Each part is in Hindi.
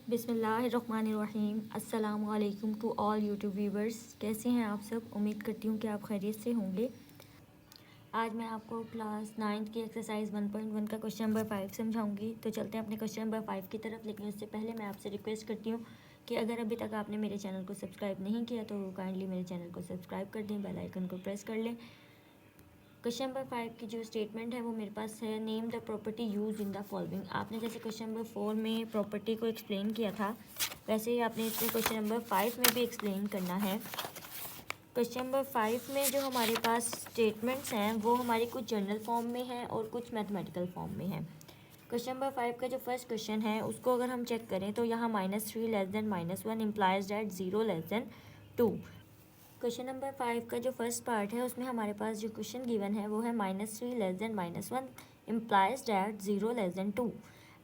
बिस्मिल्लाहिर्रहमानिर्रहीम। अस्सलामु अलैकुम टू ऑल यूट्यूब व्यूवर्स। कैसे हैं आप सब? उम्मीद करती हूँ कि आप खैरियत से होंगे। आज मैं आपको क्लास 9th की एक्सरसाइज 1.1 का क्वेश्चन नंबर 5 समझाऊंगी। तो चलते हैं अपने क्वेश्चन नंबर 5 की तरफ। लेकिन उससे पहले मैं आपसे रिक्वेस्ट करती हूँ कि अगर अभी तक आपने मेरे चैनल को सब्सक्राइब नहीं किया तो काइंडली मेरे चैनल को सब्सक्राइब कर दें, बेल आइकन को प्रेस कर लें। क्वेश्चन नंबर 5 की जो स्टेटमेंट है वो मेरे पास है, name the property use in the following. आपने जैसे क्वेश्चन नंबर 4 में प्रॉपर्टी को एक्सप्लेन किया था, वैसे ही आपने इसमें क्वेश्चन नंबर 5 में भी एक्सप्लेन करना है। क्वेश्चन नंबर 5 में जो हमारे पास स्टेटमेंट्स हैं वो हमारी कुछ जनरल फॉर्म में हैं और कुछ मैथमेटिकल फॉर्म में हैं। क्वेश्चन नंबर 5 का जो फर्स्ट क्वेश्चन है उसको अगर हम चेक करें तो यहाँ -3 less than -1 implies that 0 less than 2। Question number 5 का जो फर्स्ट पार्ट है उसमें हमारे पास जो क्वेश्चन गिवन है वो है -3 less than -1 implies that 0 less than 2।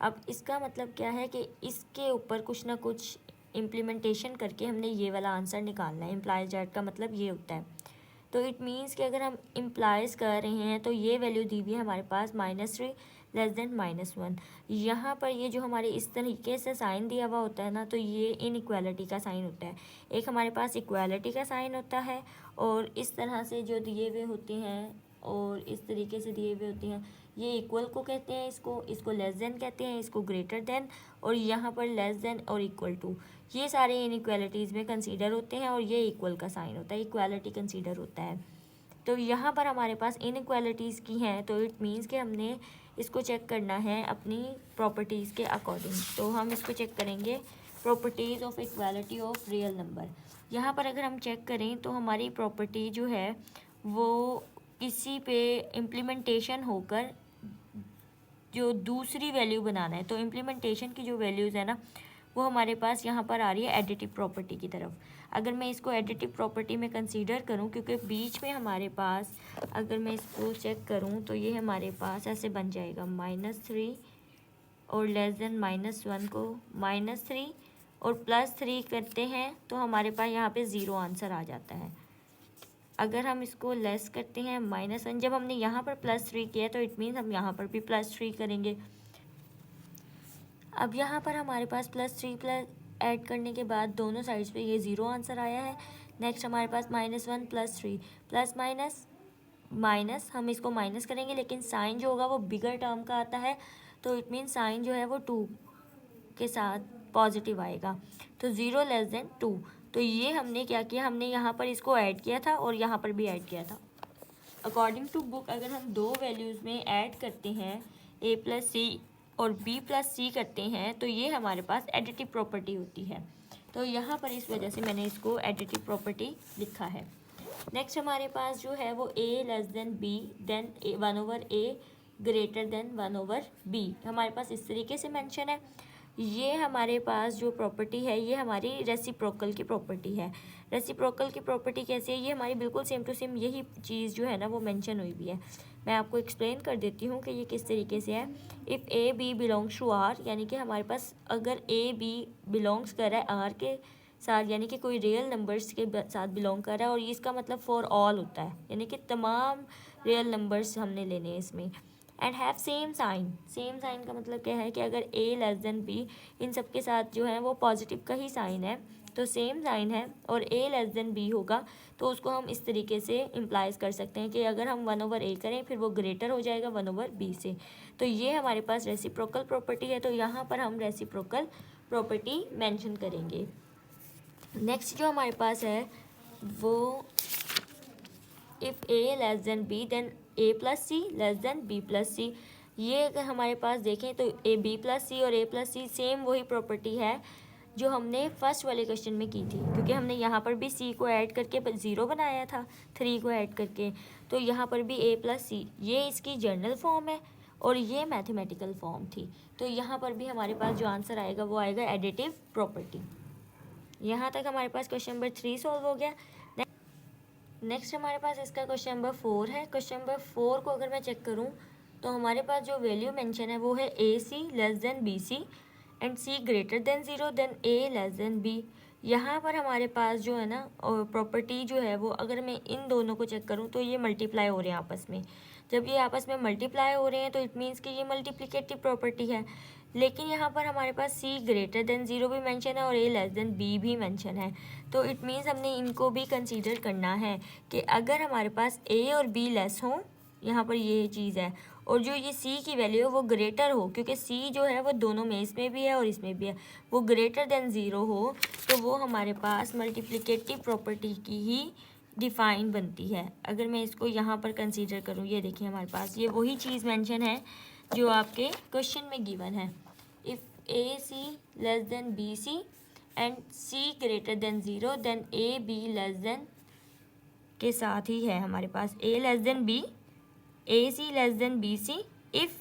अब इसका मतलब क्या है कि इसके ऊपर कुछ ना कुछ इम्प्लीमेंटेशन करके हमने ये वाला आंसर निकालना है। इम्प्लाइज डैट का मतलब ये होता है। तो इट मीन्स कि अगर हम इम्प्लाइज कर रहे हैं तो ये वैल्यू दी हुई है हमारे पास -3 लेस देन -1। यहाँ पर ये जो हमारे इस तरीके से साइन दिया हुआ होता है ना, तो ये इनइक्वालिटी का साइन होता है। एक हमारे पास इक्वालिटी का साइन होता है और इस तरह से जो दिए हुए होते हैं और इस तरीके से दिए हुए होते हैं, ये इक्वल को कहते हैं, इसको लेस देन कहते हैं, इसको ग्रेटर देन, और यहाँ पर लेस देन और इक्वल टू, ये सारे इनइक्वालिटीज़ में कंसीडर होते हैं और ये इक्वल का साइन होता है, इक्वालिटी कंसीडर होता है। तो यहाँ पर हमारे पास इनइक्वालिटीज़ की हैं, तो इट मीन्स कि हमने इसको चेक करना है अपनी प्रॉपर्टीज़ के अकॉर्डिंग। तो हम इसको चेक करेंगे properties of equality of real number. यहाँ पर अगर हम चेक करें तो हमारी प्रॉपर्टी जो है वो किसी पे इम्प्लीमेंटेशन होकर जो दूसरी वैल्यू बनाना है, तो इम्प्लीमेंटेशन की जो वैल्यूज़ है ना वो हमारे पास यहाँ पर आ रही है एडिटिव प्रॉपर्टी की तरफ। अगर मैं इसको एडिटिव प्रॉपर्टी में कंसीडर करूँ, क्योंकि बीच में हमारे पास अगर मैं इसको चेक करूँ तो ये हमारे पास ऐसे बन जाएगा -3 और लेस देन -1 को -3 और +3 करते हैं तो हमारे पास यहाँ पे 0 आंसर आ जाता है। अगर हम इसको लेस करते हैं -1, जब हमने यहाँ पर +3 किया तो इट मीन्स हम यहाँ पर भी +3 करेंगे। अब यहाँ पर हमारे पास +3 प्लस ऐड करने के बाद दोनों साइड्स पे ये 0 आंसर आया है। नेक्स्ट हमारे पास -1 +3 प्लस माइनस हम इसको माइनस करेंगे, लेकिन साइन जो होगा वो बिगर टर्म का आता है, तो इट मीन साइन जो है वो 2 के साथ पॉजिटिव आएगा, तो 0 लेस देन 2। तो ये हमने क्या किया, हमने यहाँ पर इसको ऐड किया था और यहाँ पर भी ऐड किया था। अकॉर्डिंग टू बुक अगर हम दो वैल्यूज़ में ऐड करते हैं a प्लस सी और b प्लस सी करते हैं तो ये हमारे पास एडिटिव प्रॉपर्टी होती है। तो यहाँ पर इस वजह से मैंने इसको एडिटिव प्रॉपर्टी लिखा है। नेक्स्ट हमारे पास जो है वो a less than b then 1/a greater than 1/b हमारे पास इस तरीके से मेंशन है। ये हमारे पास जो प्रॉपर्टी है ये हमारी रेसिप्रोकल की प्रॉपर्टी है। रेसिप्रोकल की प्रॉपर्टी कैसी है, ये हमारी बिल्कुल सेम टू सेम यही चीज़ जो है ना वो मेंशन हुई भी है। मैं आपको एक्सप्लेन कर देती हूँ कि ये किस तरीके से है। If A B belongs to R, यानी कि हमारे पास अगर ए बी बिलोंग्स कर रहा है आर के साथ, यानी कि कोई रियल नंबर्स के साथ बिलोंग कर रहा है, और इसका मतलब फॉर ऑल होता है, यानी कि तमाम रियल नंबर्स हमने लेने हैं इसमें। एंड हैव सेम साइन का मतलब क्या है कि अगर a लेस देन b इन सब के साथ जो है वो पॉजिटिव का ही साइन है, तो सेम साइन है और a लेस देन b होगा, तो उसको हम इस तरीके से इम्प्लाइज कर सकते हैं कि अगर हम 1/a करें फिर वो ग्रेटर हो जाएगा 1/b से। तो ये हमारे पास रेसिप्रोकल प्रॉपर्टी है, तो यहाँ पर हम रेसिप्रोकल प्रॉपर्टी मेंशन करेंगे। नेक्स्ट जो हमारे पास है वो if a less than b then a plus C less than b plus C. ये अगर हमारे पास देखें तो a b प्लस सी और a प्लस सी सेम वही प्रॉपर्टी है जो हमने फर्स्ट वाले क्वेश्चन में की थी, क्योंकि हमने यहाँ पर भी c को ऐड करके 0 बनाया था 3 को ऐड करके, तो यहाँ पर भी a प्लस सी ये इसकी जर्नल फॉर्म है और ये मैथमेटिकल फॉर्म थी। तो यहाँ पर भी हमारे पास जो आंसर आएगा वो आएगा एडिटिव प्रॉपर्टी। यहाँ तक हमारे पास क्वेश्चन नंबर 3 सॉल्व हो गया। नेक्स्ट हमारे पास इसका क्वेश्चन नंबर 4 है। क्वेश्चन नंबर 4 को अगर मैं चेक करूं तो हमारे पास जो वैल्यू मेंशन है वो है A C less than B C and C greater than 0 then A less than B. यहाँ पर हमारे पास जो है ना प्रॉपर्टी जो है वो अगर मैं इन दोनों को चेक करूँ तो ये मल्टीप्लाई हो रहे हैं आपस में। जब ये आपस में मल्टीप्लाई हो रहे हैं तो इट मीन्स कि ये मल्टीप्लिकेटिव प्रॉपर्टी है। लेकिन यहाँ पर हमारे पास सी ग्रेटर देन 0 भी मेंशन है और ए लेस देन बी भी मेंशन है। तो इट मीन्स हमने इनको भी कंसीडर करना है कि अगर हमारे पास ए और बी लेस हों, यहाँ पर ये चीज़ है, और जो ये सी की वैल्यू है वो ग्रेटर हो, क्योंकि सी जो है वो दोनों में, इसमें भी है और इसमें भी है, वो ग्रेटर देन 0 हो, तो वो हमारे पास मल्टीप्लिकेटिव प्रॉपर्टी की ही डिफ़ाइन बनती है। अगर मैं इसको यहाँ पर कंसीडर करूँ, ये देखिए हमारे पास ये वही चीज़ मेंशन है जो आपके क्वेश्चन में गिवन है। If A C less than B C and C greater than 0 then A B less than के साथ ही है हमारे पास A less than B, A C less than B C if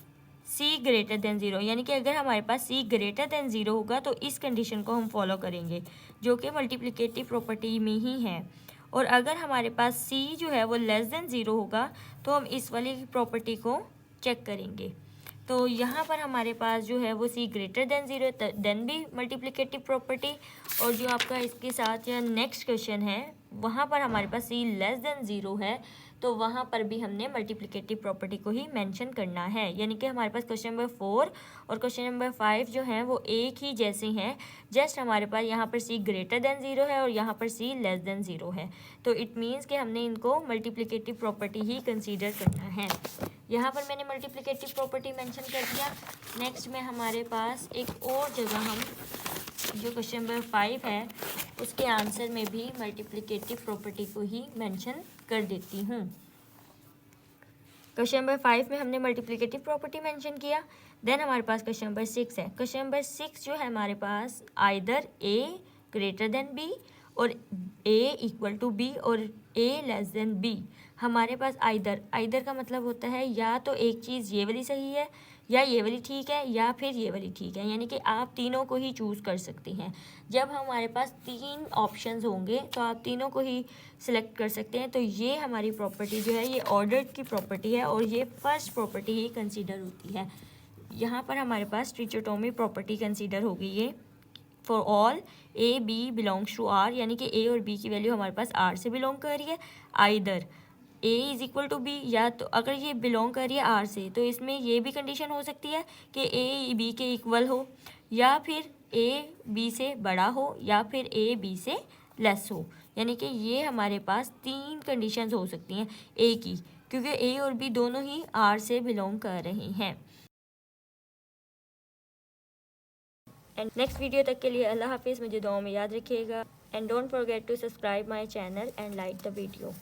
C greater than 0, यानी कि अगर हमारे पास सी ग्रेटर देन 0 होगा तो इस कंडीशन को हम फॉलो करेंगे जो कि मल्टीप्लिकेटिव प्रॉपर्टी में ही है। और अगर हमारे पास सी जो है वो लेस देन 0 होगा तो हम इस वाली प्रॉपर्टी को चेक करेंगे। तो यहाँ पर हमारे पास जो है वो सी ग्रेटर देन 0 देन भी मल्टीप्लिकेटिव प्रॉपर्टी, और जो आपका इसके साथ या नेक्स्ट क्वेश्चन है वहाँ पर हमारे पास सी लेस देन 0 है, तो वहाँ पर भी हमने मल्टीप्लिकेटिव प्रॉपर्टी को ही मेंशन करना है। यानी कि हमारे पास क्वेश्चन नंबर 4 और क्वेश्चन नंबर 5 जो हैं वो एक ही जैसे हैं, जस्ट हमारे पास यहाँ पर सी ग्रेटर देन 0 है और यहाँ पर सी लेस देन 0 है। तो इट मीन्स कि हमने इनको मल्टीप्लिकेटिव प्रॉपर्टी ही कंसीडर करना है। यहाँ पर मैंने मल्टीप्लिकेटिव प्रॉपर्टी मेंशन कर दिया। नेक्स्ट में हमारे पास एक और जगह हम जो क्वेश्चन नंबर 5 है उसके आंसर में भी मल्टीप्लिकेटिव प्रॉपर्टी को ही मेंशन कर देती हूँ। क्वेश्चन नंबर 5 में हमने मल्टीप्लिकेटिव प्रॉपर्टी मेंशन किया। देन हमारे पास क्वेश्चन नंबर 6 है। क्वेश्चन नंबर 6 जो है हमारे पास आइदर ए ग्रेटर देन बी और ए इक्वल टू बी और ए लेस देन बी। हमारे पास आइदर का मतलब होता है या तो एक चीज़ ये वाली सही है या ये वाली ठीक है या फिर ये वाली ठीक है, यानी कि आप तीनों को ही चूज़ कर सकते हैं। जब हमारे पास 3 ऑप्शंस होंगे तो आप तीनों को ही सिलेक्ट कर सकते हैं। तो ये हमारी प्रॉपर्टी जो है ये ऑर्डर्ड की प्रॉपर्टी है और ये फर्स्ट प्रॉपर्टी ही कंसीडर होती है। यहाँ पर हमारे पास ट्रिचोटोमी प्रॉपर्टी कंसीडर होगी ये for all A B belongs to R, यानी कि ए और बी की वैल्यू हमारे पास आर से बिलोंग कर रही है। Either A is equal to B, या तो अगर ये बिलोंग कर रही है आर से तो इसमें ये भी कंडीशन हो सकती है कि ए बी के इक्वल हो, या फिर ए बी से बड़ा हो, या फिर ए बी से लेस हो। यानी कि ये हमारे पास 3 कंडीशंस हो सकती हैं ए की, क्योंकि ए और बी दोनों ही आर से बिलोंग कर रहे हैं। एंड नेक्स्ट वीडियो तक के लिए अल्लाह हाफिज़, मुझे दुआ में याद रखिएगा। And don't forget to subscribe my channel and like the video.